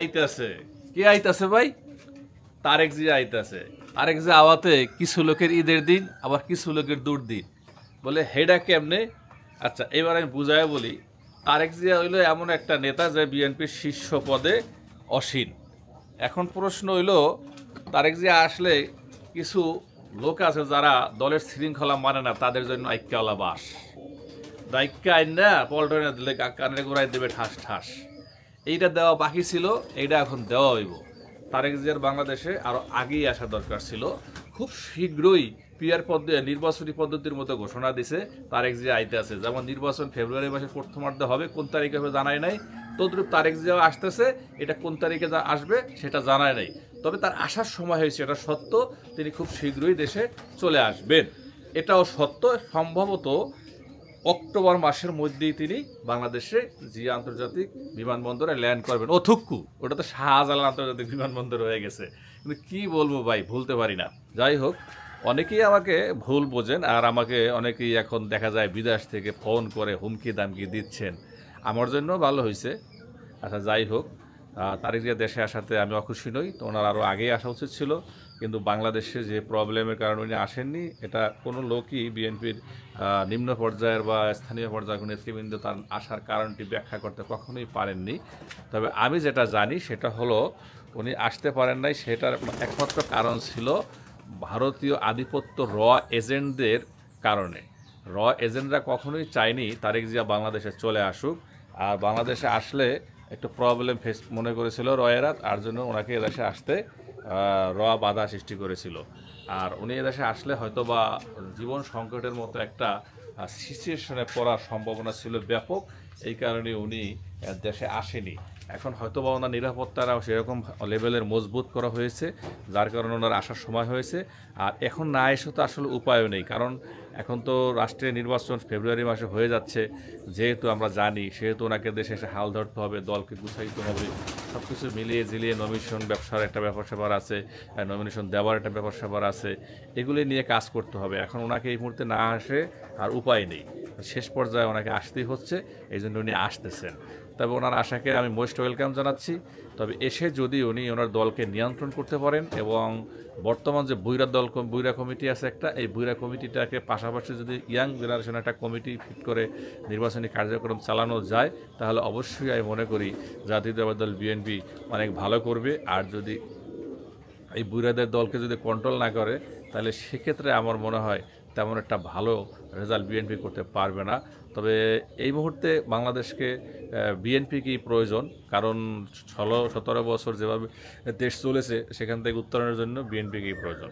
আইতাছে কে আইতাছে ভাই? তারেক জি আইতাছে। তারেক জি আওয়াতে কিছু লোকের ঈদের দিন, আবার কিছু লোকের দুর্দিন। বলে হেডা কেমনে? আচ্ছা, এবার আমি বুঝায় বলি। তারেক জিয়া হইল এমন একটা নেতা যে বিএনপির শীর্ষ পদে অসীন। এখন প্রশ্ন হইল, তারেক জিয়া আসলে কিছু লোক আছে যারা দলের শৃঙ্খলা মানে না, তাদের জন্য আইক্যাওয়ালা বাস দায়িকা আইন না পল্টনে দিলে কানে গোড়ায় দেবে ঠাস ঠাস। এইটা দেওয়া বাকি ছিল, এইটা এখন দেওয়া হইব। তারেক জিয়ার বাংলাদেশে আরো আগেই আসা দরকার ছিল। খুব শীঘ্রই পিয়ার পদ্ধতি নির্বাচনী পদ্ধতির মতো ঘোষণা দিছে তারেক জিয়া আইতে আছে। যেমন নির্বাচন ফেব্রুয়ারি মাসের প্রথমার্ধে হবে, কোন তারিখে হবে জানাই নাই। তদ্রুপ তারেক জিয়া আসতেছে, এটা কোন তারিখে আসবে সেটা জানায় নাই। তবে তার আসার সময় হয়েছে, এটা সত্য। তিনি খুব শীঘ্রই দেশে চলে আসবেন, এটাও সত্য। সম্ভবত অক্টোবর মাসের মধ্যেই তিনি বাংলাদেশে জিয়া আন্তর্জাতিক বিমানবন্দরে ল্যান্ড করবেন। ও থুক্কু, ওটা তো শাহজালাল আন্তর্জাতিক বিমানবন্দর হয়ে গেছে। কিন্তু কি বলবো ভাই, ভুলতে পারি না। যাই হোক, অনেকেই আমাকে ভুল বোঝেন, আর আমাকে অনেকেই এখন দেখা যায় বিদেশ থেকে ফোন করে হুমকি দামকি দিচ্ছেন। আমার জন্য ভালো হয়েছে। আচ্ছা, যাই হোক, তারেক জিয়া দেশে আসাতে আমি অখুশি নই। তো ওনার আরও আগেই আসা উচিত ছিল, কিন্তু বাংলাদেশে যে প্রবলেমের কারণে উনি আসেননি, এটা কোনো লোকই বিএনপির নিম্ন পর্যায়ের বা স্থানীয় পর্যায়ের কোনো নেতৃবৃন্দ তার আসার কারণটি ব্যাখ্যা করতে কখনোই পারেননি। তবে আমি যেটা জানি সেটা হলো, উনি আসতে পারেন নাই, সেটার একমাত্র কারণ ছিল ভারতীয় আধিপত্য এজেন্টদের কারণে। এজেন্টরা কখনোই চায়নি তারেক জিয়া বাংলাদেশে চলে আসুক। আর বাংলাদেশে আসলে একটু প্রবলেম ফেস মনে করেছিল এরা, তার জন্য ওনাকে এদেশে আসতে বাধা সৃষ্টি করেছিল। আর উনি এদেশে আসলে হয়তো বা জীবন সংকটের মতো একটা সিচুয়েশনে পড়ার সম্ভাবনা ছিল ব্যাপক। এই কারণে উনি দেশে আসেনি। এখন হয়তো বা ওনার নিরাপত্তারাও সেরকম লেভেলের মজবুত করা হয়েছে, যার কারণে ওনার আসার সময় হয়েছে। আর এখন না এসে তো আসলে উপায়ও নেই, কারণ এখন তো রাষ্ট্রীয় নির্বাচন ফেব্রুয়ারি মাসে হয়ে যাচ্ছে। যেহেতু আমরা জানি, সেহেতু ওনাকে দেশে এসে হাল ধরতে হবে, দলকে গুছাইতে হবে। সব কিছু মিলিয়ে ঝিলিয়ে নমিনেশন ব্যবসার একটা ব্যাপার স্যাপার আছে, নমিনেশন দেওয়ার একটা ব্যাপার স্যাপার আছে, এগুলি নিয়ে কাজ করতে হবে। এখন ওনাকে এই মুহূর্তে না আসে আর উপায় নেই, শেষ পর্যায়ে ওনাকে আসতেই হচ্ছে, এই জন্য উনি আসতেছেন। তবে ওনার আশাকে আমি মোস্ট ওয়েলকাম জানাচ্ছি। তবে এসে যদি উনি ওনার দলকে নিয়ন্ত্রণ করতে পারেন, এবং বর্তমান যে বুইরা কমিটি আছে একটা, এই বুইরা কমিটিটাকে পাশাপাশি যদি ইয়াং জেনারেশন একটা কমিটি ফিট করে নির্বাচনী কার্যক্রম চালানো যায়, তাহলে অবশ্যই আমি মনে করি জাতীয়তাবাদী দল বিএনপি অনেক ভালো করবে। আর যদি এই বুইরাদের দলকে যদি কন্ট্রোল না করে, তাহলে সেক্ষেত্রে আমার মনে হয় তেমন একটা ভালো রেজাল্ট বিএনপি করতে পারবে না। তবে এই মুহূর্তে বাংলাদেশকে বিএনপিকেই প্রয়োজন, কারণ 16-17 বছর যেভাবে দেশ চলেছে, সেখান থেকে উত্তরণের জন্য বিএনপিকেই প্রয়োজন।